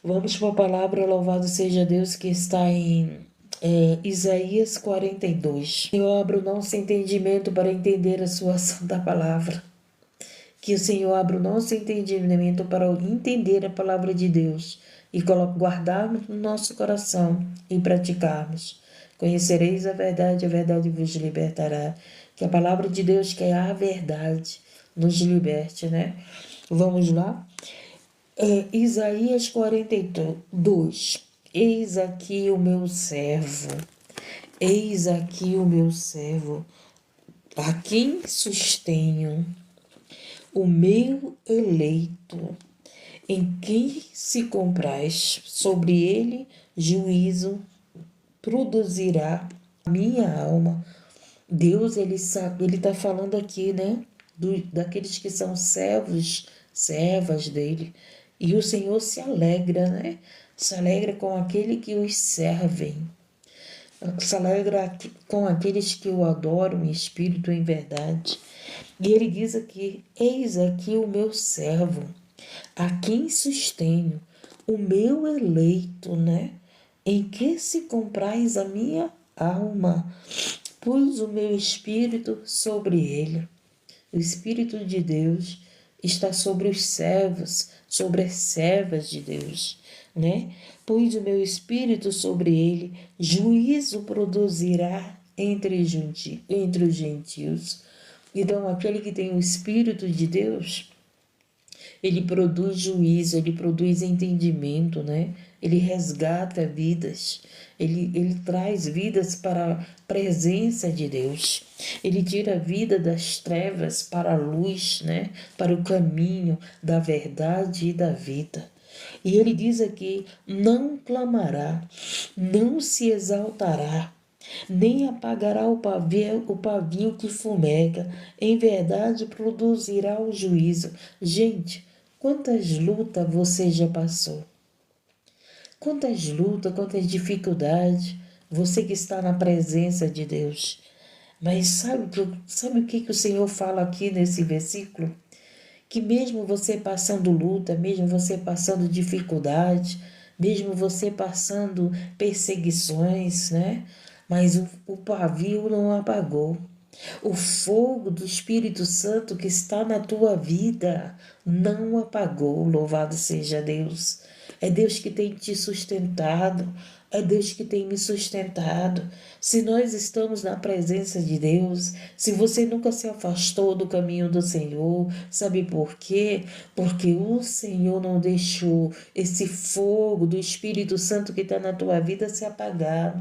Vamos para a palavra, louvado seja Deus, que está em Isaías 42. Senhor, abra o nosso entendimento para entender a sua santa palavra. Que o Senhor abra o nosso entendimento para entender a palavra de Deus e guardarmos no nosso coração e praticarmos. Conhecereis a verdade vos libertará. Que a palavra de Deus, que é a verdade, nos liberte, né? Vamos lá? Isaías 42. Eis aqui o meu servo, eis aqui o meu servo, a quem sustenho, o meu eleito, em quem se compraz, sobre ele juízo produzirá a minha alma. Deus, ele sabe, ele está falando aqui, né, daqueles que são servos, servas dele. E o Senhor se alegra, né? Se alegra com aquele que os servem. Se alegra com aqueles que o adoram em espírito e em verdade. E ele diz aqui: eis aqui o meu servo, a quem sustenho, o meu eleito, né? Em que se compraz a minha alma. Pus o meu espírito sobre ele. O Espírito de Deus está sobre os servos, sobre as servas de Deus, né? Pus o meu espírito sobre ele, juízo produzirá entre os gentios. Então, aquele que tem o Espírito de Deus, ele produz juízo, ele produz entendimento, né? Ele resgata vidas, ele traz vidas para a presença de Deus. Ele tira a vida das trevas para a luz, né? Para o caminho da verdade e da vida. E ele diz aqui: não clamará, não se exaltará, nem apagará o pavio que fumega, em verdade produzirá o juízo. Gente, quantas lutas você já passou? Quantas lutas, quantas dificuldades, você que está na presença de Deus. Mas sabe o que o Senhor fala aqui nesse versículo? Que mesmo você passando luta, mesmo você passando dificuldade, mesmo você passando perseguições, né? Mas o pavio não apagou. O fogo do Espírito Santo que está na tua vida não apagou. Louvado seja Deus. É Deus que tem te sustentado. É Deus que tem me sustentado. Se nós estamos na presença de Deus, se você nunca se afastou do caminho do Senhor, sabe por quê? Porque o Senhor não deixou esse fogo do Espírito Santo que está na tua vida se apagar.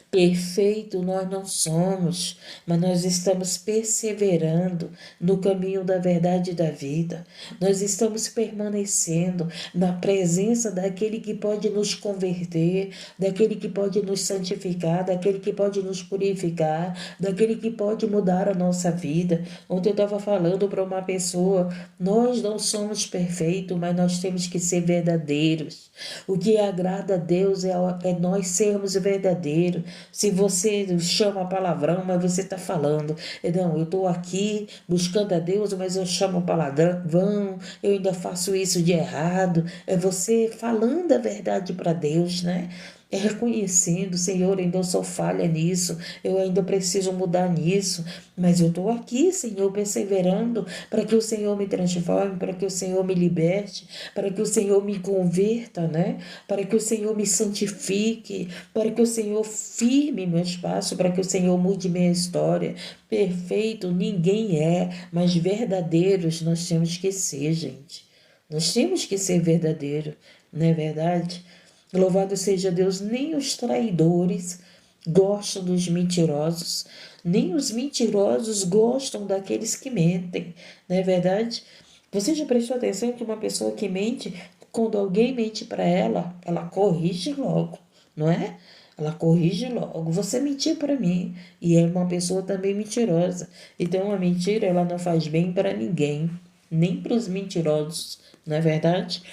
Perfeito nós não somos, mas nós estamos perseverando no caminho da verdade e da vida. Nós estamos permanecendo na presença daquele que pode nos converter, daquele que pode nos santificar, daquele que pode nos purificar, daquele que pode mudar a nossa vida. Ontem eu estava falando para uma pessoa: nós não somos perfeitos, mas nós temos que ser verdadeiros. O que agrada a Deus é nós sermos verdadeiros. Se você chama palavrão, mas você está falando: não, eu estou aqui buscando a Deus, mas eu chamo palavrão, eu ainda faço isso de errado. É você falando a verdade para Deus, né? É reconhecendo: Senhor, ainda eu sou falha nisso, eu ainda preciso mudar nisso, mas eu estou aqui, Senhor, perseverando para que o Senhor me transforme, para que o Senhor me liberte, para que o Senhor me converta, né? Para que o Senhor me santifique, para que o Senhor firme meus passos, para que o Senhor mude minha história. Perfeito ninguém é, mas verdadeiros nós temos que ser, gente. Nós temos que ser verdadeiros, não é verdade? Louvado seja Deus, nem os traidores gostam dos mentirosos, nem os mentirosos gostam daqueles que mentem, não é verdade? Você já prestou atenção que uma pessoa que mente, quando alguém mente para ela, ela corrige logo, não é? Ela corrige logo. Você mentiu para mim. E é uma pessoa também mentirosa. Então a mentira, ela não faz bem para ninguém, nem para os mentirosos, não é verdade?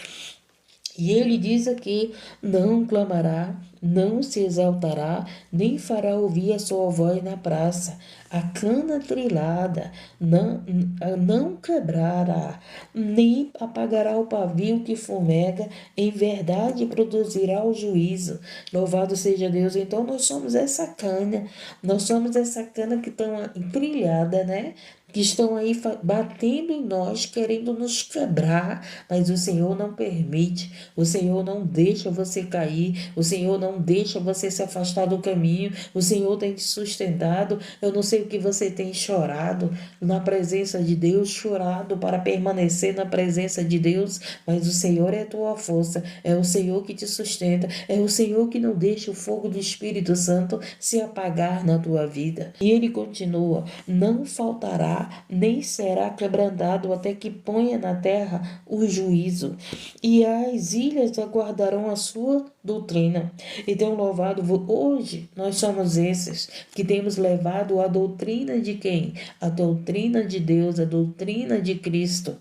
E ele diz aqui: não clamará, não se exaltará, nem fará ouvir a sua voz na praça. A cana trilhada não quebrará, nem apagará o pavio que fumega, em verdade produzirá o juízo. Louvado seja Deus. Então nós somos essa cana, nós somos essa cana que está trilhada, né? Que estão aí batendo em nós, querendo nos quebrar, mas o Senhor não permite, o Senhor não deixa você cair, o Senhor não deixa você se afastar do caminho, o Senhor tem te sustentado. Eu não sei o que você tem chorado na presença de Deus, chorado para permanecer na presença de Deus, mas o Senhor é a tua força, é o Senhor que te sustenta, é o Senhor que não deixa o fogo do Espírito Santo se apagar na tua vida. E ele continua: não faltará nem será quebrantado até que ponha na terra o juízo, e as ilhas aguardarão a sua doutrina. Então, louvado, hoje nós somos esses que temos levado a doutrina de quem? A doutrina de Deus, a doutrina de Cristo.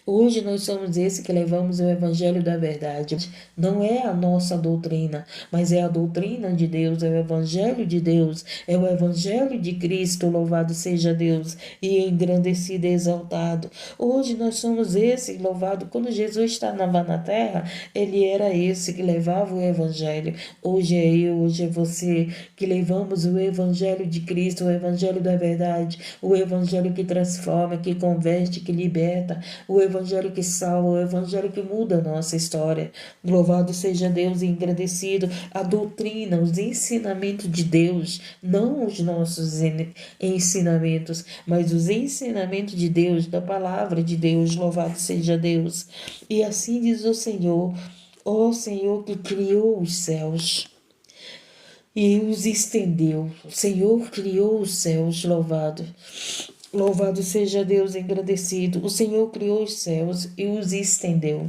Hoje nós somos esse que levamos o evangelho da verdade. Não é a nossa doutrina, mas é a doutrina de Deus, é o evangelho de Deus, é o evangelho de Cristo. Louvado seja Deus, e engrandecido e exaltado. Hoje nós somos esse, louvado. Quando Jesus estava na terra, ele era esse que levava o evangelho. Hoje é eu, hoje é você que levamos o evangelho de Cristo, o evangelho da verdade, o evangelho que transforma, que converte, que liberta, o evangelho que salva, o evangelho que muda a nossa história. Louvado seja Deus e engrandecido. A doutrina, os ensinamentos de Deus, não os nossos ensinamentos, mas os ensinamentos de Deus, da palavra de Deus. Louvado seja Deus. E assim diz o Senhor, ó Senhor que criou os céus e os estendeu. O Senhor criou os céus, louvado. Louvado seja Deus, engrandecido. O Senhor criou os céus e os estendeu,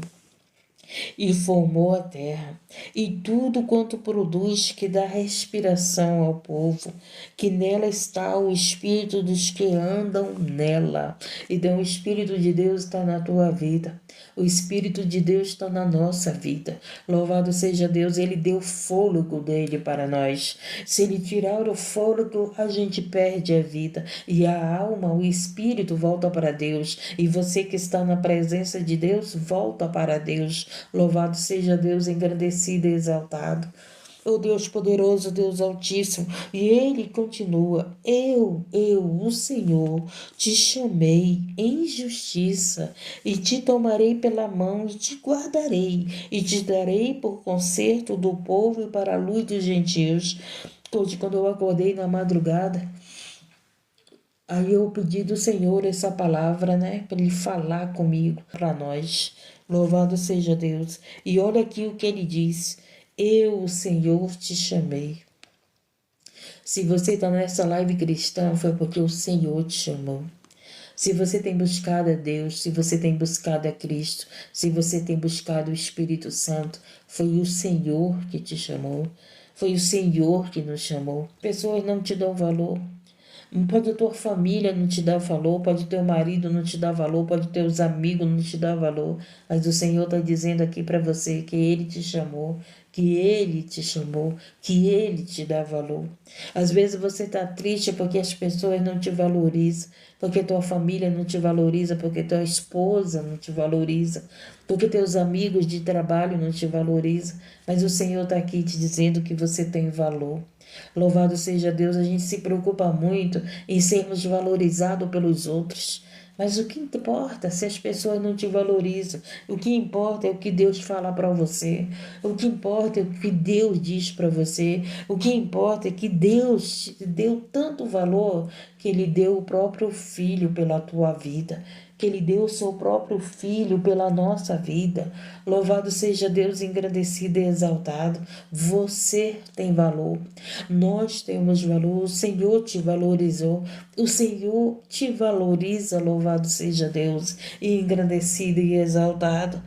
e formou a terra, e tudo quanto produz, que dá respiração ao povo, que nela está o espírito dos que andam nela. Então o Espírito de Deus está na tua vida, o Espírito de Deus está na nossa vida. Louvado seja Deus, ele deu fôlego dele para nós. Se ele tirar o fôlego, a gente perde a vida, e a alma, o espírito volta para Deus, e você que está na presença de Deus, volta para Deus. Louvado seja Deus, engrandecido e exaltado. O Deus poderoso, Deus altíssimo. E ele continua: eu, o Senhor, te chamei em justiça, e te tomarei pela mão, e te guardarei, e te darei por conserto do povo e para a luz dos gentios. Hoje, quando eu acordei na madrugada, aí eu pedi do Senhor essa palavra, né? Para ele falar comigo, para nós. Louvado seja Deus. E olha aqui o que ele diz: eu, o Senhor, te chamei. Se você está nessa live cristã, foi porque o Senhor te chamou. Se você tem buscado a Deus, se você tem buscado a Cristo, se você tem buscado o Espírito Santo, foi o Senhor que te chamou. Foi o Senhor que nos chamou. Pessoas não te dão valor. Pode a tua família não te dar valor, pode teu marido não te dar valor, pode teus amigos não te dar valor, mas o Senhor está dizendo aqui para você que Ele te chamou, que Ele te chamou, que Ele te dá valor. Às vezes você está triste porque as pessoas não te valorizam, porque tua família não te valoriza, porque tua esposa não te valoriza, porque teus amigos de trabalho não te valorizam, mas o Senhor está aqui te dizendo que você tem valor. Louvado seja Deus. A gente se preocupa muito em sermos valorizados pelos outros, mas o que importa se as pessoas não te valorizam? O que importa é o que Deus fala para você, o que importa é o que Deus diz para você, o que importa é que Deus te deu tanto valor que Ele deu o próprio Filho pela tua vida, que Ele deu o seu próprio Filho pela nossa vida. Louvado seja Deus, engrandecido e exaltado. Você tem valor, nós temos valor, o Senhor te valorizou, o Senhor te valoriza. Louvado seja Deus, e engrandecido e exaltado.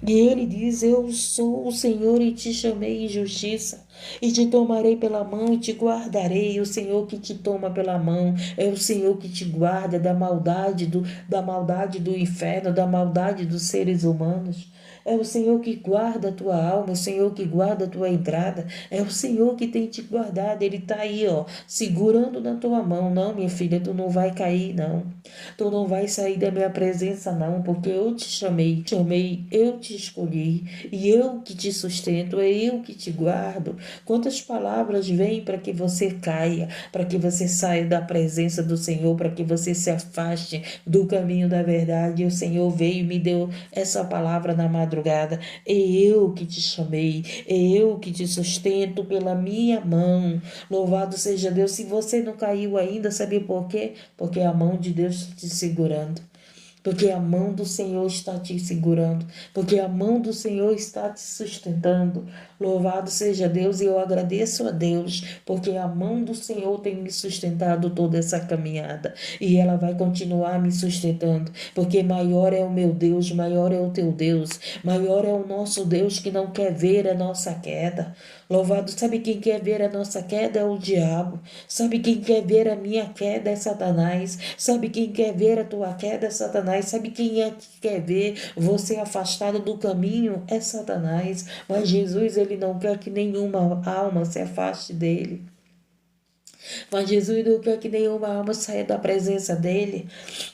E ele diz: Eu sou o Senhor e te chamei em justiça, e te tomarei pela mão e te guardarei. O Senhor que te toma pela mão é o Senhor que te guarda da maldade do inferno, da maldade dos seres humanos. É o Senhor que guarda a tua alma, é o Senhor que guarda a tua entrada, é o Senhor que tem te guardado. Ele está aí, ó, segurando na tua mão. Não, minha filha, tu não vai cair, não. Tu não vai sair da minha presença, não, porque eu te chamei, eu te escolhi, e eu que te sustento, é eu que te guardo. Quantas palavras vêm para que você caia, para que você saia da presença do Senhor, para que você se afaste do caminho da verdade. E o Senhor veio e me deu essa palavra na madrugada. É eu que te chamei, é eu que te sustento pela minha mão. Louvado seja Deus. Se você não caiu ainda, sabe por quê? Porque a mão de Deus está te segurando. Porque a mão do Senhor está te segurando, porque a mão do Senhor está te sustentando. Louvado seja Deus, e eu agradeço a Deus, porque a mão do Senhor tem me sustentado toda essa caminhada, e ela vai continuar me sustentando, porque maior é o meu Deus, maior é o teu Deus, maior é o nosso Deus que não quer ver a nossa queda. Louvado, sabe quem quer ver a nossa queda é o diabo. Sabe quem quer ver a minha queda é Satanás. Sabe quem quer ver a tua queda é Satanás. Sabe quem é que quer ver você afastado do caminho é Satanás. Mas Jesus, ele não quer que nenhuma alma se afaste dele. Mas Jesus não quer que nenhuma alma saia da presença dele.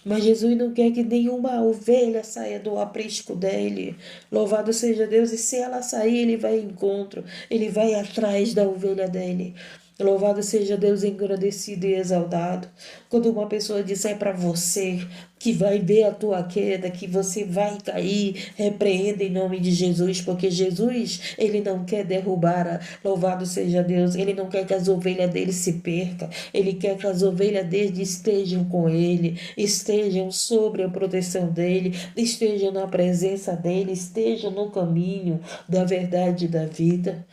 Mas Jesus não quer que nenhuma ovelha saia do aprisco dele. Louvado seja Deus. E se ela sair, ele vai em encontro. Ele vai atrás da ovelha dele. Louvado seja Deus, engrandecido e exaltado. Quando uma pessoa disser para você que vai ver a tua queda, que você vai cair, repreenda em nome de Jesus, porque Jesus, ele não quer derrubar, louvado seja Deus, ele não quer que as ovelhas dele se percam, ele quer que as ovelhas dele estejam com ele, estejam sobre a proteção dele, estejam na presença dele, estejam no caminho da verdade e da vida.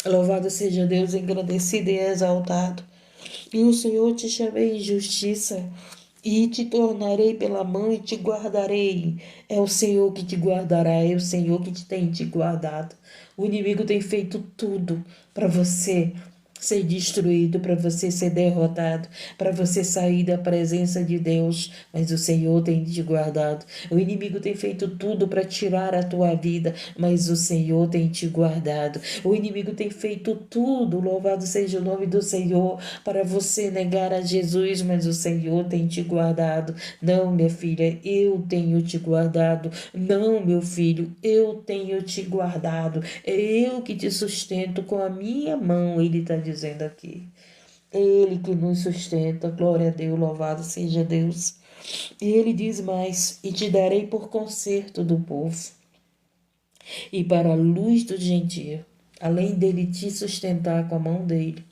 Louvado seja Deus, engrandecido e exaltado. E o Senhor te chamei em justiça, e te tornarei pela mão e te guardarei. É o Senhor que te guardará, é o Senhor que te tem te guardado. O inimigo tem feito tudo para você ser destruído, para você ser derrotado, para você sair da presença de Deus, mas o Senhor tem te guardado. O inimigo tem feito tudo para tirar a tua vida, mas o Senhor tem te guardado. O inimigo tem feito tudo, louvado seja o nome do Senhor, para você negar a Jesus, mas o Senhor tem te guardado. Não, minha filha, eu tenho te guardado. Não, meu filho, eu tenho te guardado. É eu que te sustento com a minha mão, ele está dizendo aqui. Ele que nos sustenta, glória a Deus, louvado seja Deus. E ele diz mais: e te darei por conserto do povo e para a luz do gentio, além dele te sustentar com a mão dele,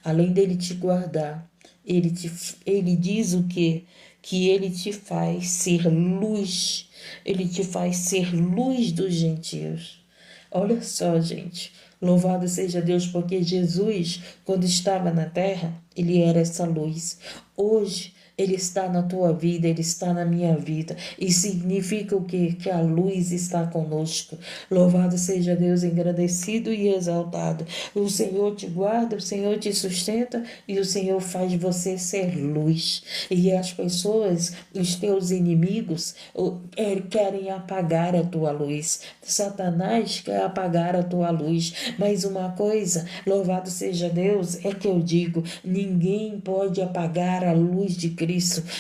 além dele te guardar, ele diz o quê? Que ele te faz ser luz, ele te faz ser luz dos gentios. Olha só, gente, louvado seja Deus, porque Jesus, quando estava na terra, ele era essa luz. Hoje, ele está na tua vida, ele está na minha vida. E significa o quê? Que a luz está conosco. Louvado seja Deus, engrandecido e exaltado. O Senhor te guarda, o Senhor te sustenta e o Senhor faz você ser luz. E as pessoas, os teus inimigos, querem apagar a tua luz. Satanás quer apagar a tua luz. Mas uma coisa, louvado seja Deus, é que eu digo: ninguém pode apagar a luz de Cristo.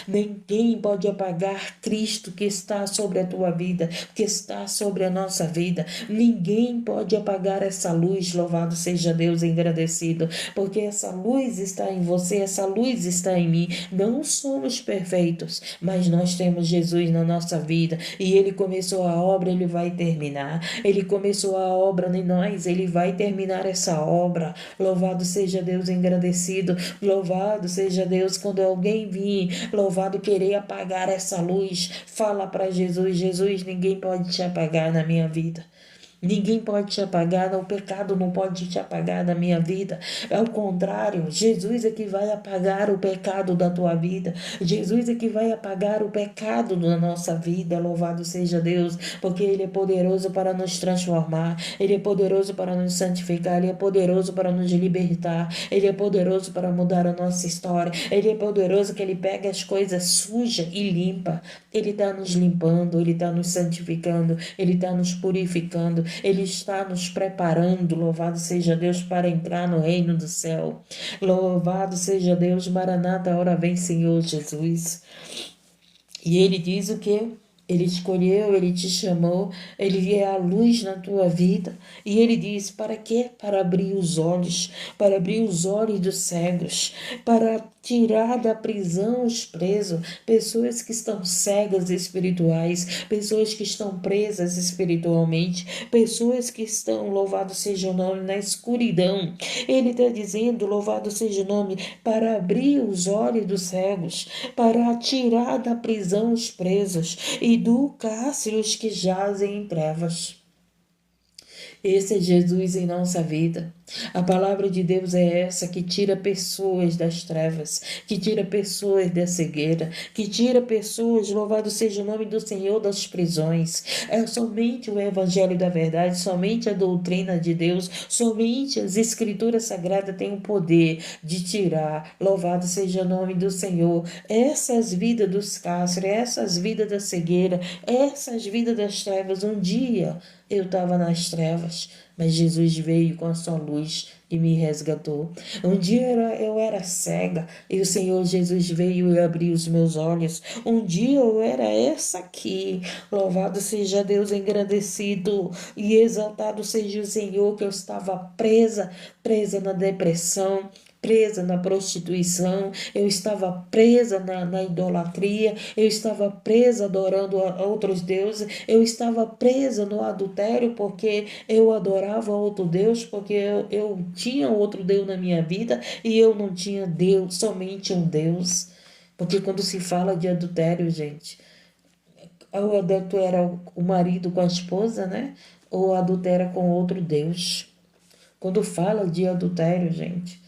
Ninguém pode apagar Cristo que está sobre a tua vida, que está sobre a nossa vida. Ninguém pode apagar essa luz, louvado seja Deus, engrandecido, porque essa luz está em você, essa luz está em mim. Não somos perfeitos, mas nós temos Jesus na nossa vida e ele começou a obra, ele vai terminar. Ele começou a obra em nós, ele vai terminar essa obra. Louvado seja Deus, engrandecido. Louvado seja Deus. Quando alguém vir, louvado, querer apagar essa luz, fala para Jesus: Jesus, ninguém pode te apagar na minha vida. Ninguém pode te apagar, o pecado não pode te apagar da minha vida. É o contrário, Jesus é que vai apagar o pecado da tua vida. Jesus é que vai apagar o pecado da nossa vida. Louvado seja Deus, porque Ele é poderoso para nos transformar. Ele é poderoso para nos santificar. Ele é poderoso para nos libertar. Ele é poderoso para mudar a nossa história. Ele é poderoso que Ele pega as coisas sujas e limpa. Ele está nos limpando, Ele está nos santificando, Ele está nos purificando. Ele está nos preparando, louvado seja Deus, para entrar no reino do céu. Louvado seja Deus, Maranata, a hora vem, Senhor Jesus. E ele diz o quê? Ele escolheu, ele te chamou, ele é a luz na tua vida. E ele diz: para quê? Para abrir os olhos dos cegos, para tirar da prisão os presos, pessoas que estão cegas espirituais, pessoas que estão presas espiritualmente, pessoas que estão, louvado seja o nome, na escuridão. Ele está dizendo, louvado seja o nome, para abrir os olhos dos cegos, para tirar da prisão os presos e do cárcere os que jazem em trevas. Esse é Jesus em nossa vida. A palavra de Deus é essa que tira pessoas das trevas, que tira pessoas da cegueira, que tira pessoas, louvado seja o nome do Senhor, das prisões. É somente o Evangelho da verdade, somente a doutrina de Deus, somente as Escrituras Sagradas têm o poder de tirar, louvado seja o nome do Senhor, essas vidas dos cárceres, essas vidas da cegueira, essas vidas das trevas. Um dia eu estava nas trevas, mas Jesus veio com a sua luz e me resgatou. Um dia eu era cega e o Senhor Jesus veio e abriu os meus olhos. Um dia eu era essa aqui. Louvado seja Deus, engrandecido e exaltado seja o Senhor, que eu estava presa na depressão, presa na prostituição, eu estava presa na idolatria, eu estava presa adorando a outros deuses, eu estava presa no adultério porque eu adorava outro Deus, porque eu tinha outro Deus na minha vida e eu não tinha Deus, somente um Deus. Porque quando se fala de adultério, gente, o adultério era o marido com a esposa, né? Ou adultera com outro Deus. Quando fala de adultério, gente,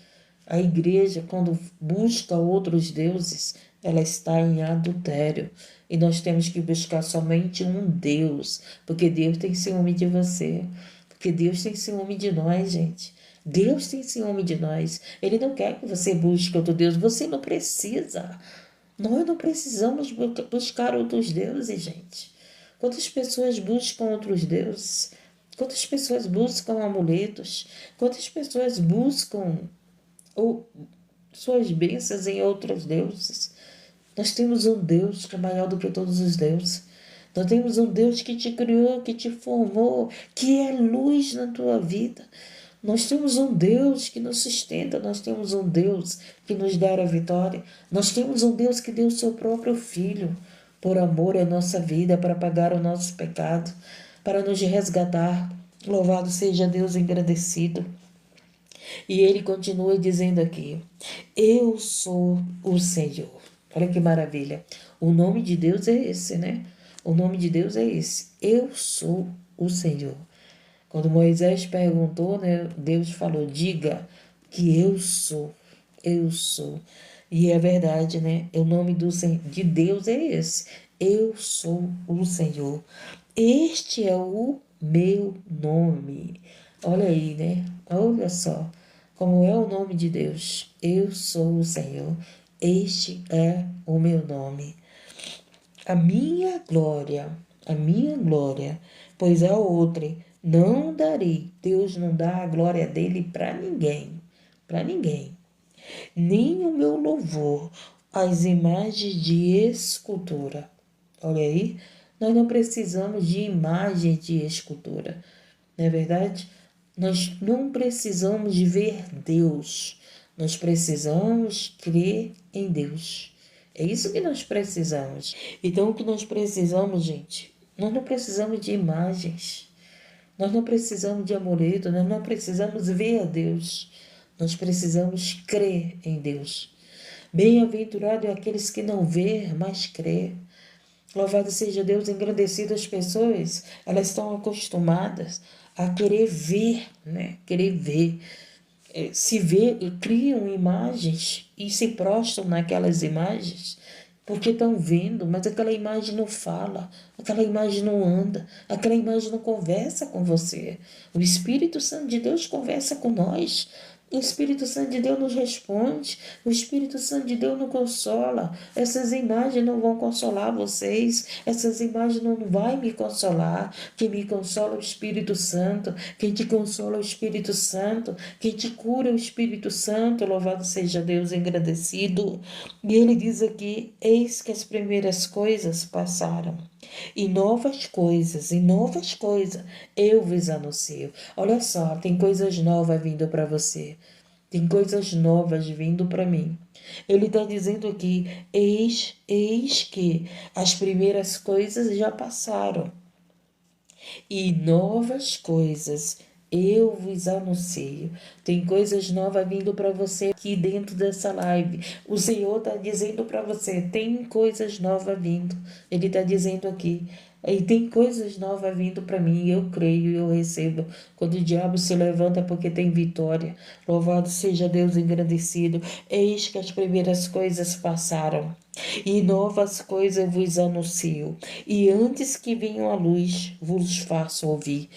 a igreja, quando busca outros deuses, ela está em adultério. E nós temos que buscar somente um Deus, porque Deus tem ciúme de você, porque Deus tem ciúme de nós, gente. Deus tem ciúme de nós. Ele não quer que você busque outro Deus. Você não precisa. Nós não precisamos buscar outros deuses, gente. Quantas pessoas buscam outros deuses? Quantas pessoas buscam amuletos? Quantas pessoas buscam ou suas bênçãos em outros deuses? Nós temos um Deus que é maior do que todos os deuses. Nós temos um Deus que te criou, que te formou, que é luz na tua vida. Nós temos um Deus que nos sustenta, nós temos um Deus que nos dá a vitória. Nós temos um Deus que deu o seu próprio Filho por amor à nossa vida, para pagar o nosso pecado, para nos resgatar. Louvado seja Deus, engrandecido. E ele continua dizendo aqui: eu sou o Senhor. Olha que maravilha. O nome de Deus é esse, né? O nome de Deus é esse. Eu sou o Senhor. Quando Moisés perguntou, né, Deus falou: diga que eu sou. Eu sou. E é verdade, né? O nome de Deus é esse. Eu sou o Senhor. Este é o meu nome. Olha aí, né? Olha só como é o nome de Deus. Eu sou o Senhor. Este é o meu nome. A minha glória, pois a outra não darei. Deus não dá a glória dele para ninguém. Nem o meu louvor às imagens de escultura. Olha aí, nós não precisamos de imagem de escultura, não é verdade? Nós não precisamos de ver Deus, nós precisamos crer em Deus. É isso que nós precisamos. Então, o que nós precisamos, gente? Nós não precisamos de imagens, nós não precisamos de amuleto, nós não precisamos ver a Deus, nós precisamos crer em Deus. Bem-aventurado é aqueles que não vê, mas crê. Louvado seja Deus, engrandecido. As pessoas, elas estão acostumadas a querer ver, né? Querer ver. Se vê, criam imagens e se prostram naquelas imagens porque estão vendo, mas aquela imagem não fala, aquela imagem não anda, aquela imagem não conversa com você. O Espírito Santo de Deus conversa com nós. O Espírito Santo de Deus nos responde, o Espírito Santo de Deus nos consola. Essas imagens não vão consolar vocês, essas imagens não vão me consolar. Quem me consola é o Espírito Santo, quem te consola é o Espírito Santo, quem te cura é o Espírito Santo. Louvado seja Deus, engrandecido. E ele diz aqui: eis que as primeiras coisas passaram. E novas coisas eu vos anuncio. Olha só, tem coisas novas vindo para você. Tem coisas novas vindo para mim. Ele está dizendo aqui: eis que as primeiras coisas já passaram. E novas coisas eu vos anuncio. Tem coisas novas vindo para você aqui dentro dessa live. O Senhor está dizendo para você: tem coisas novas vindo. Ele está dizendo aqui. E tem coisas novas vindo para mim. Eu creio e eu recebo. Quando o diabo se levanta é porque tem vitória. Louvado seja Deus, engrandecido. Eis que as primeiras coisas passaram. E novas coisas vos anuncio. E antes que venham a luz, vos faço ouvir.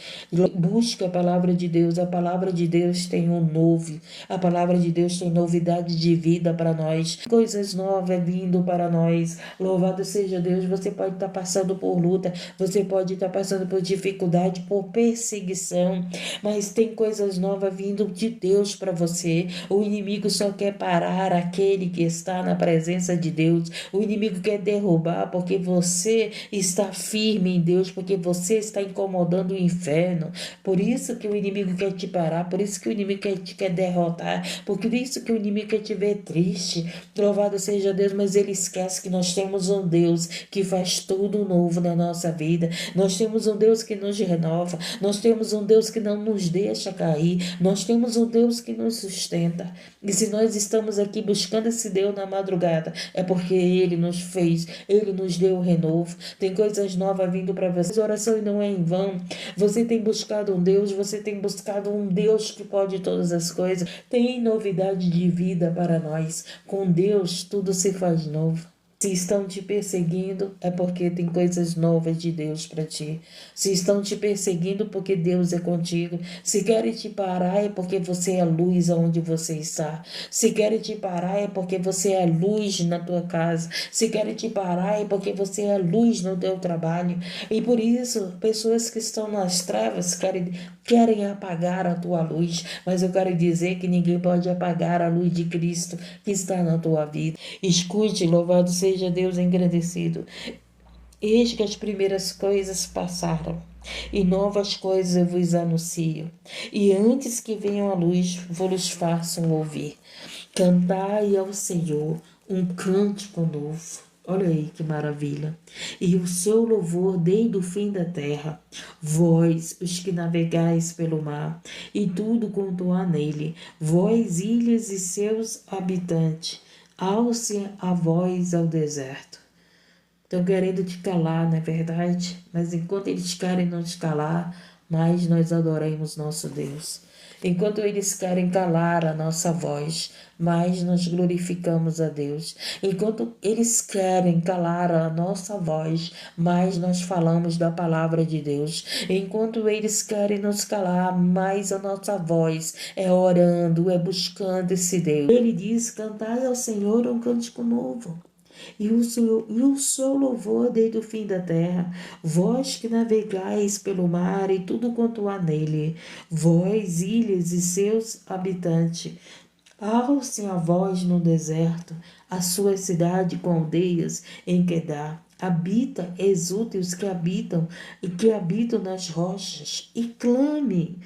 Busque a palavra de Deus. A palavra de Deus tem um novo. A palavra de Deus tem novidade de vida para nós. Coisas novas vindo para nós. Louvado seja Deus. Você pode estar passando por luta. Você pode estar passando por dificuldade, por perseguição. Mas tem coisas novas vindo de Deus para você. O inimigo só quer parar aquele que está na presença de Deus. O inimigo quer derrubar porque você está firme em Deus, porque você está incomodando o inferno. Por isso que o inimigo quer te parar, por isso que o inimigo quer derrotar, por isso que o inimigo quer te ver triste. Louvado seja Deus, mas ele esquece que nós temos um Deus que faz tudo novo na nossa vida. Nós temos um Deus que nos renova, nós temos um Deus que não nos deixa cair, nós temos um Deus que nos sustenta. E se nós estamos aqui buscando esse Deus na madrugada, é porque Ele nos fez, Ele nos deu o renovo. Tem coisas novas vindo para você. A oração não é em vão. Você tem buscado um Deus, você tem buscado um Deus que pode todas as coisas. Tem novidade de vida para nós. Com Deus tudo se faz novo. Se estão te perseguindo, é porque tem coisas novas de Deus para ti. Se estão te perseguindo, porque Deus é contigo. Se querem te parar, é porque você é a luz aonde você está. Se querem te parar, é porque você é a luz na tua casa. Se querem te parar, é porque você é a luz no teu trabalho. E por isso, pessoas que estão nas trevas querem apagar a tua luz. Mas eu quero dizer que ninguém pode apagar a luz de Cristo que está na tua vida. Escute, louvado seja Deus, engrandecido. Eis que as primeiras coisas passaram, e novas coisas eu vos anuncio. E antes que venham a luz, vos façam ouvir. Cantai ao Senhor um cântico novo. Olha aí que maravilha. E o seu louvor desde o fim da terra. Vós, os que navegais pelo mar, e tudo quanto há nele. Vós, ilhas e seus habitantes. Alce a voz ao deserto. Estão querendo te calar, não é verdade? Mas enquanto eles querem nos calar, mais nós adoramos nosso Deus. Enquanto eles querem calar a nossa voz, mais nós glorificamos a Deus. Enquanto eles querem calar a nossa voz, mais nós falamos da palavra de Deus. Enquanto eles querem nos calar, mais a nossa voz é orando, é buscando esse Deus. Ele diz: cantai ao Senhor um cântico novo. E o seu louvor desde o fim da terra, vós que navegais pelo mar e tudo quanto há nele, vós, ilhas e seus habitantes, alcem a voz no deserto, a sua cidade com aldeias em Quedar. Habita, exulte os que habitam nas rochas, e clame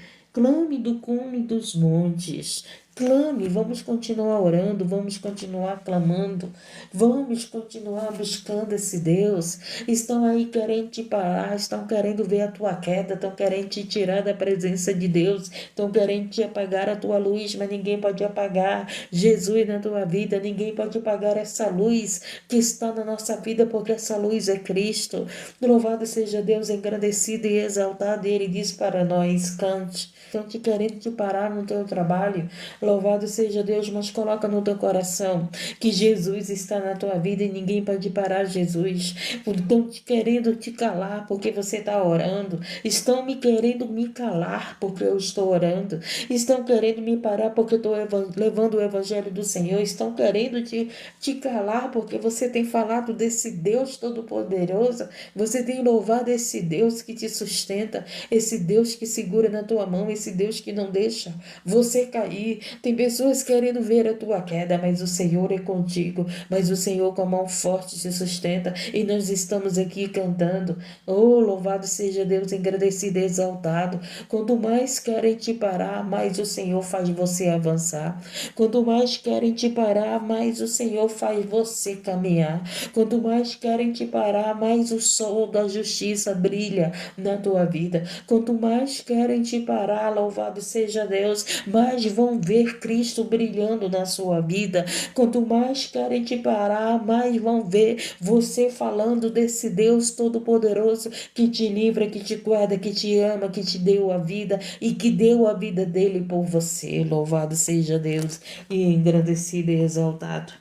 do cume dos montes, Clame, vamos continuar orando, vamos continuar clamando, vamos continuar buscando esse Deus. Estão aí querendo te parar, estão querendo ver a tua queda, estão querendo te tirar da presença de Deus, estão querendo te apagar a tua luz, mas ninguém pode apagar Jesus na tua vida, ninguém pode apagar essa luz que está na nossa vida, porque essa luz é Cristo. Louvado seja Deus, engrandecido e exaltado, e Ele diz para nós, cante. Estão te querendo te parar no teu trabalho. Louvado seja Deus, mas coloca no teu coração que Jesus está na tua vida e ninguém pode parar Jesus. Estão te querendo te calar porque você está orando. Estão me querendo me calar porque eu estou orando. Estão querendo me parar porque eu estou levando o evangelho do Senhor. Estão querendo te calar porque você tem falado desse Deus Todo-Poderoso. Você tem louvado esse Deus que te sustenta, esse Deus que segura na tua mão, esse Deus que não deixa você cair. Tem pessoas querendo ver a tua queda, mas o Senhor é contigo, mas o Senhor com a mão forte te sustenta, e nós estamos aqui cantando. Oh, louvado seja Deus, engrandecido e exaltado. Quanto mais querem te parar, mais o Senhor faz você avançar. Quanto mais querem te parar, mais o Senhor faz você caminhar. Quanto mais querem te parar, mais o sol da justiça brilha na tua vida. Quanto mais querem te parar, louvado seja Deus, mais vão ver Cristo brilhando na sua vida. Quanto mais querem te parar, mais vão ver você falando desse Deus Todo-Poderoso que te livra, que te guarda, que te ama, que te deu a vida e que deu a vida dele por você. Louvado seja Deus e engrandecido e exaltado.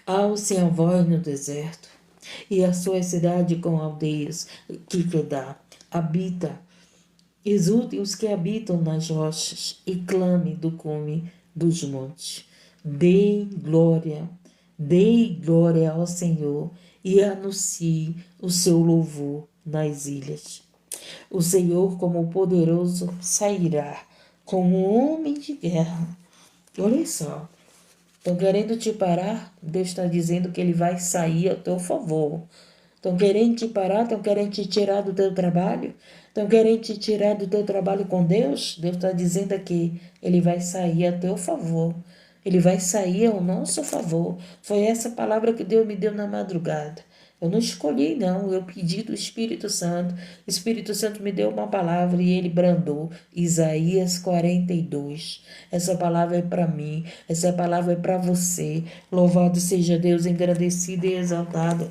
Alce a voz no deserto, e a sua cidade com aldeias que Kedar habita. Exultem os que habitam nas rochas, e clame do cume dos montes. Dê glória ao Senhor, e anuncie o seu louvor nas ilhas. O Senhor, como poderoso, sairá como homem de guerra. Olha só. Estão querendo te parar? Deus está dizendo que Ele vai sair a teu favor. Estão querendo te parar? Estão querendo te tirar do teu trabalho? Estão querendo te tirar do teu trabalho com Deus? Deus está dizendo aqui, Ele vai sair a teu favor. Ele vai sair ao nosso favor. Foi essa palavra que Deus me deu na madrugada. Eu não escolhi, não. Eu pedi do Espírito Santo. O Espírito Santo me deu uma palavra e ele brandou. Isaías 42. Essa palavra é para mim. Essa palavra é para você. Louvado seja Deus, engrandecido e exaltado.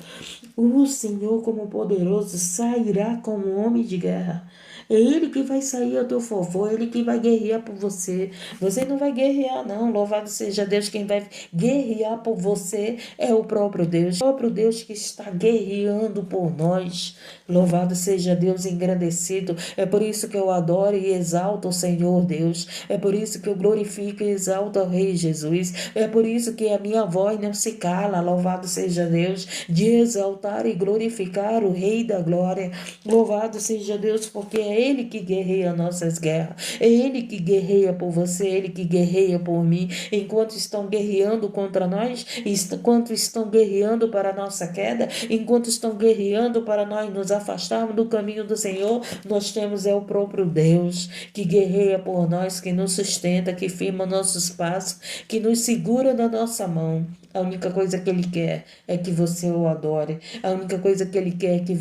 O Senhor, como poderoso, sairá como homem de guerra. É Ele que vai sair a teu favor, Ele que vai guerrear por você. Você não vai guerrear, não. Louvado seja Deus, quem vai guerrear por você é o próprio Deus. O próprio Deus que está guerreando por nós. Louvado seja Deus, engrandecido. É por isso que eu adoro e exalto o Senhor Deus. É por isso que eu glorifico e exalto o Rei Jesus. É por isso que a minha voz não se cala. Louvado seja Deus, de exaltar e glorificar o Rei da Glória. Louvado seja Deus, porque é Ele que guerreia nossas guerras. É Ele que guerreia por você, Ele que guerreia por mim. Enquanto estão guerreando contra nós, enquanto estão guerreando para a nossa queda, enquanto estão guerreando para nós nos afastarmos do caminho do Senhor, nós temos o próprio Deus que guerreia por nós, que nos sustenta, que firma nossos passos, que nos segura na nossa mão. A única coisa que Ele quer é que você o adore. A única coisa que Ele quer é que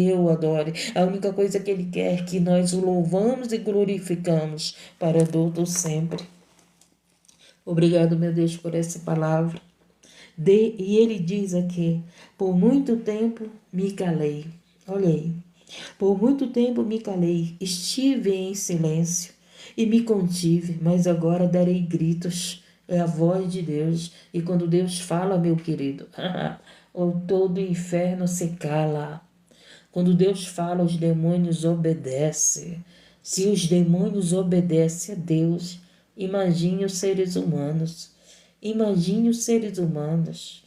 eu adore. A única coisa que Ele quer é que nós o louvamos e glorificamos para todo sempre. Obrigado, meu Deus, por essa palavra. E Ele diz aqui, por muito tempo me calei. Olha aí. Por muito tempo me calei, estive em silêncio e me contive, mas agora darei gritos. É a voz de Deus. E quando Deus fala, meu querido, todo o inferno se cala. Quando Deus fala, os demônios obedecem. Se os demônios obedecem a Deus, imagine os seres humanos. Imagine os seres humanos.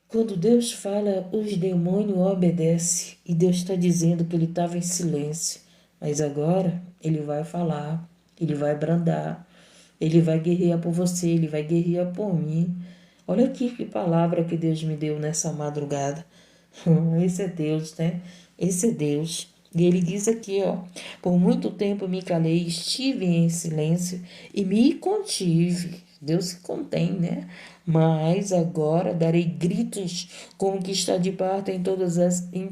Quando Deus fala, os demônios obedecem. E Deus está dizendo que ele estava em silêncio. Mas agora ele vai falar, ele vai brandar. Ele vai guerrear por você, Ele vai guerrear por mim. Olha aqui que palavra que Deus me deu nessa madrugada. Esse é Deus, né? Esse é Deus. E ele diz aqui, ó, por muito tempo me calei, estive em silêncio e me contive. Deus se contém, né? Mas agora darei gritos como que está de parto em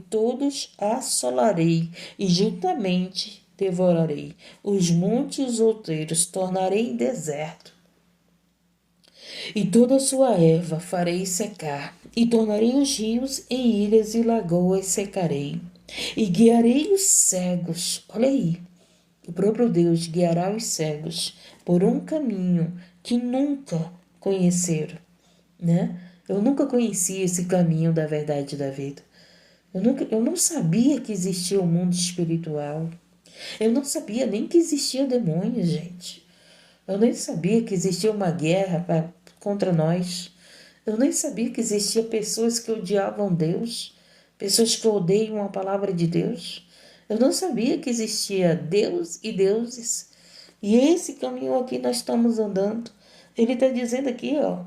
todos assolarei e juntamente devorarei. Os montes outeiros tornarei em deserto e toda a sua erva farei secar, e tornarei os rios em ilhas e lagoas secarei, e guiarei os cegos. Olha aí, o próprio Deus guiará os cegos por um caminho que nunca conheceram, né? Eu nunca conheci esse caminho da verdade e da vida. Eu não sabia que existia o mundo espiritual. Eu não sabia nem que existia demônio, gente. Eu nem sabia que existia uma guerra contra nós. Eu nem sabia que existia pessoas que odiavam Deus, pessoas que odeiam a palavra de Deus. Eu não sabia que existia Deus e deuses. E esse caminho aqui nós estamos andando. Ele está dizendo aqui, ó.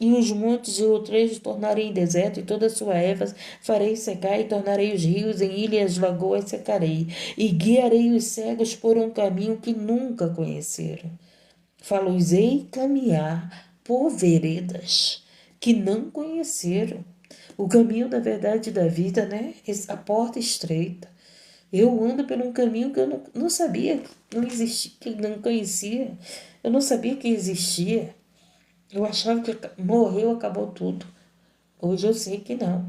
E os montes e outros tornarei em deserto, e toda a sua erva farei secar, e tornarei os rios em ilhas, lagoas secarei, e guiarei os cegos por um caminho que nunca conheceram. Falo-ei caminhar por veredas que não conheceram. O caminho da verdade e da vida, né? A porta estreita. Eu ando por um caminho que eu não sabia, não existia, que não conhecia. Eu não sabia que existia. Eu achava que morreu, acabou tudo. Hoje eu sei que não.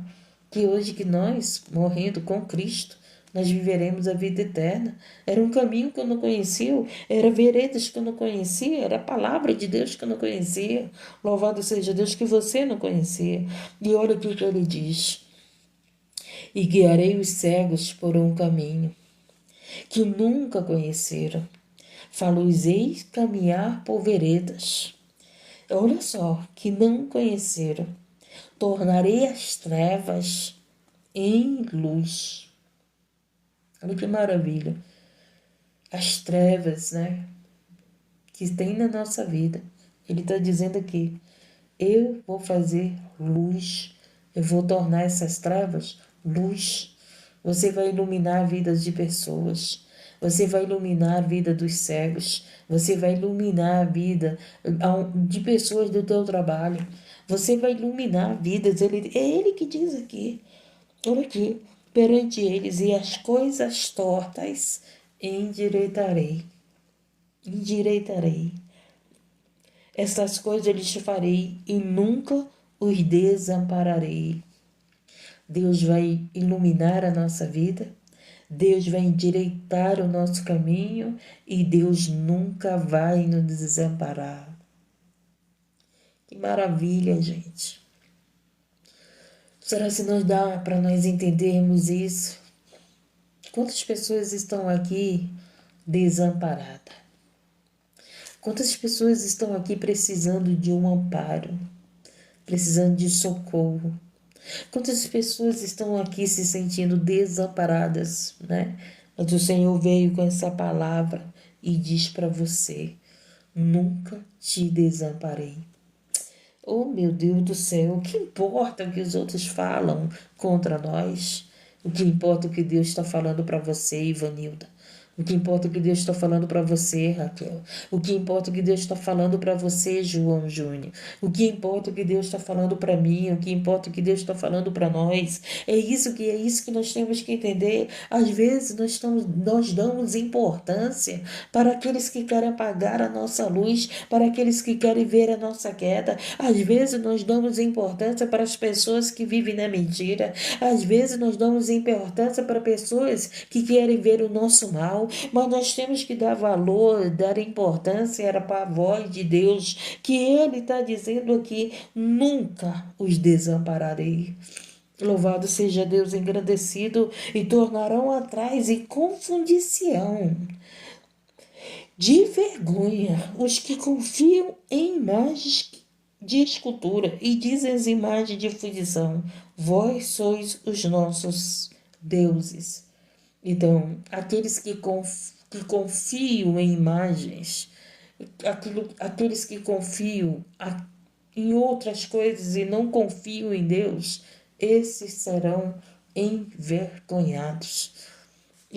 Que hoje que nós, morrendo com Cristo, nós viveremos a vida eterna. Era um caminho que eu não conhecia, era veredas que eu não conhecia, era a palavra de Deus que eu não conhecia. Louvado seja Deus que você não conhecia. E olha o que ele diz. E guiarei os cegos por um caminho que nunca conheceram. Falo-os caminhar por veredas. Olha só, que não conheceram. Tornarei as trevas em luz. Olha que maravilha. As trevas, né, que tem na nossa vida. Ele está dizendo aqui, eu vou fazer luz. Eu vou tornar essas trevas luz. Você vai iluminar vidas de pessoas. Você vai iluminar a vida dos cegos. Você vai iluminar a vida de pessoas do teu trabalho. Você vai iluminar vidas. É ele que diz aqui. Olha aqui. Perante eles e as coisas tortas endireitarei. Endireitarei. Estas coisas eu lhes farei e nunca os desampararei. Deus vai iluminar a nossa vida, Deus vai endireitar o nosso caminho e Deus nunca vai nos desamparar. Que maravilha, gente. Será que nos dá para nós entendermos isso? Quantas pessoas estão aqui desamparadas? Quantas pessoas estão aqui precisando de um amparo, precisando de socorro? Quantas pessoas estão aqui se sentindo desamparadas, né? Mas o Senhor veio com essa palavra e diz para você: nunca te desamparei. Oh, meu Deus do céu, o que importa o que os outros falam contra nós? O que importa é o que Deus está falando para você, Ivanilda. O que importa é o que Deus está falando para você, Raquel. O que importa é o que Deus está falando para você, João Júnior. O que importa é o que Deus está falando para mim. O que importa é o que Deus está falando para nós. É isso que nós temos que entender. Às vezes nós damos importância para aqueles que querem apagar a nossa luz, para aqueles que querem ver a nossa queda. Às vezes nós damos importância para as pessoas que vivem na mentira. Às vezes nós damos importância para pessoas que querem ver o nosso mal, mas nós temos que dar valor, dar importância para a voz de Deus, que Ele está dizendo aqui: nunca os desampararei. Louvado seja Deus engrandecido, e tornarão atrás e confundir-se-ão de vergonha os que confiam em imagens de escultura e dizem as imagens de fundição: vós sois os nossos deuses. Então, aqueles que confiam em imagens, aqueles que confiam em outras coisas e não confiam em Deus, esses serão envergonhados.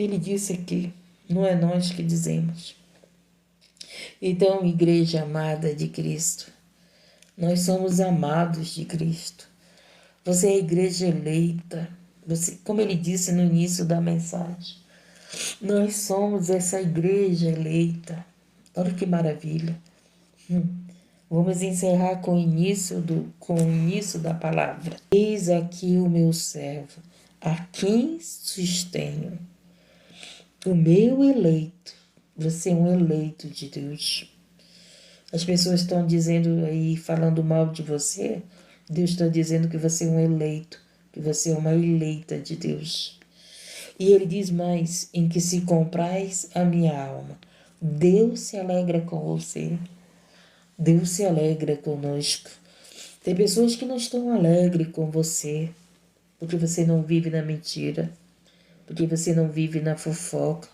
Ele disse aqui, não é nós que dizemos. Então, igreja amada de Cristo, nós somos amados de Cristo. Você é a igreja eleita. Você, como ele disse no início da mensagem, nós somos essa igreja eleita. Olha que maravilha. Vamos encerrar com o início da palavra. Eis aqui o meu servo, a quem sustenho. O meu eleito. Você é um eleito de Deus. As pessoas estão dizendo aí, falando mal de você. Deus está dizendo que você é um eleito, que você é uma eleita de Deus. E ele diz mais, em que se comprais a minha alma. Deus se alegra com você. Deus se alegra conosco. Tem pessoas que não estão alegres com você, porque você não vive na mentira, porque você não vive na fofoca,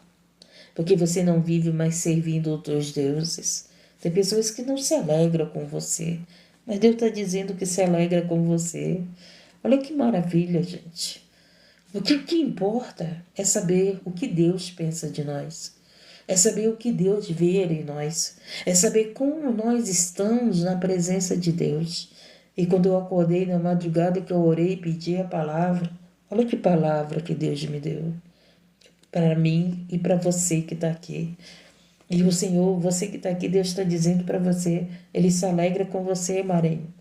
porque você não vive mais servindo outros deuses. Tem pessoas que não se alegram com você, mas Deus está dizendo que se alegra com você. Olha que maravilha, gente. O que importa é saber o que Deus pensa de nós. É saber o que Deus vê em nós. É saber como nós estamos na presença de Deus. E quando eu acordei na madrugada que eu orei e pedi a palavra, olha que palavra que Deus me deu. Para mim e para você que está aqui. E o Senhor, você que está aqui, Deus está dizendo para você, Ele se alegra com você, Marinho.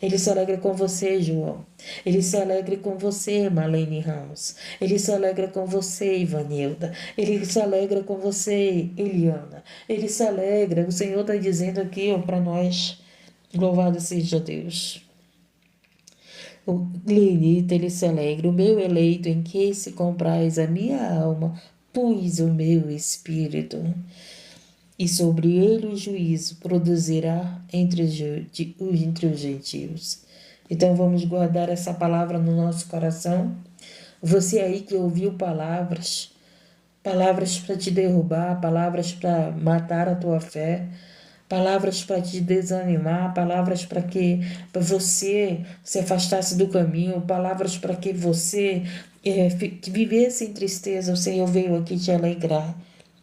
Ele se alegra com você, João. Ele se alegra com você, Marlene Ramos. Ele se alegra com você, Ivanilda. Ele se alegra com você, Eliana. Ele se alegra. O Senhor está dizendo aqui para nós, louvado seja Deus. O Lenita, ele se alegra. O meu eleito em que se comprais a minha alma, pus o meu espírito. E sobre ele o juízo produzirá entre os gentios. Então vamos guardar essa palavra no nosso coração. Você aí que ouviu palavras para te derrubar, palavras para matar a tua fé, palavras para te desanimar, palavras para que você se afastasse do caminho, palavras para que você vivesse em tristeza. O Senhor veio aqui te alegrar.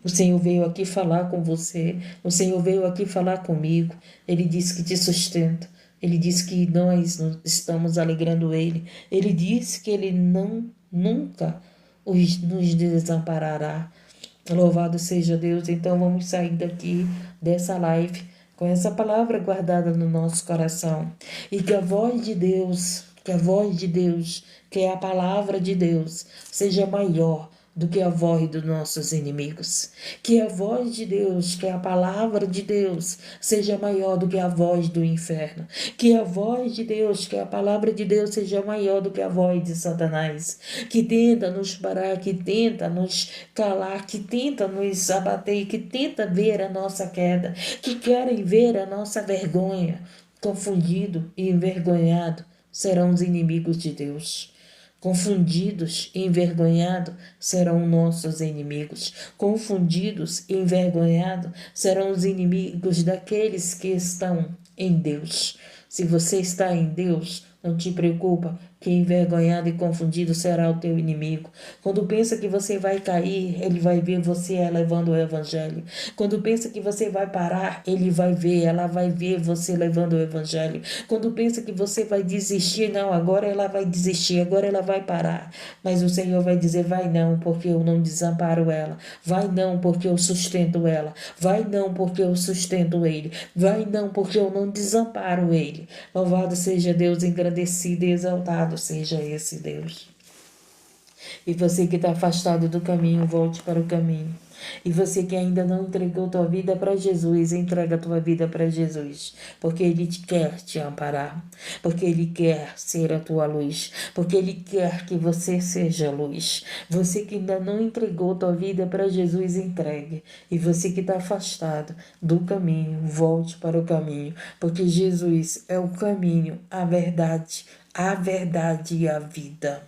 O Senhor veio aqui falar com você. O Senhor veio aqui falar comigo. Ele disse que te sustenta. Ele disse que nós estamos alegrando Ele. Ele disse que Ele nunca nos desamparará. Louvado seja Deus. Então vamos sair daqui dessa live com essa palavra guardada no nosso coração. E que a voz de Deus, que é a palavra de Deus, seja maior do que a voz dos nossos inimigos. Que a voz de Deus, que a palavra de Deus, seja maior do que a voz do inferno. Que a voz de Deus, que a palavra de Deus, seja maior do que a voz de Satanás, que tenta nos parar, que tenta nos calar, que tenta nos abater, que tenta ver a nossa queda, que querem ver a nossa vergonha. Confundido e envergonhado serão os inimigos de Deus. Confundidos e envergonhados serão nossos inimigos. Confundidos e envergonhados serão os inimigos daqueles que estão em Deus. Se você está em Deus, não te preocupa, que envergonhado e confundido será o teu inimigo. Quando pensa que você vai cair, ele vai ver você levando o evangelho. Quando pensa que você vai parar, ela vai ver você levando o evangelho. Quando pensa que você vai desistir, não, agora ela vai desistir, agora ela vai parar. Mas o Senhor vai dizer, vai não, porque eu não desamparo ela. Vai não, porque eu sustento ela. Vai não, porque eu sustento ele. Vai não, porque eu não desamparo ele. Louvado seja Deus, engrandecido e exaltado seja esse Deus. E você que está afastado do caminho, volte para o caminho. E você que ainda não entregou tua vida para Jesus, entrega tua vida para Jesus. Porque Ele quer te amparar. Porque Ele quer ser a tua luz. Porque Ele quer que você seja luz. Você que ainda não entregou tua vida para Jesus, entregue. E você que está afastado do caminho, volte para o caminho. Porque Jesus é o caminho, a verdade e a vida.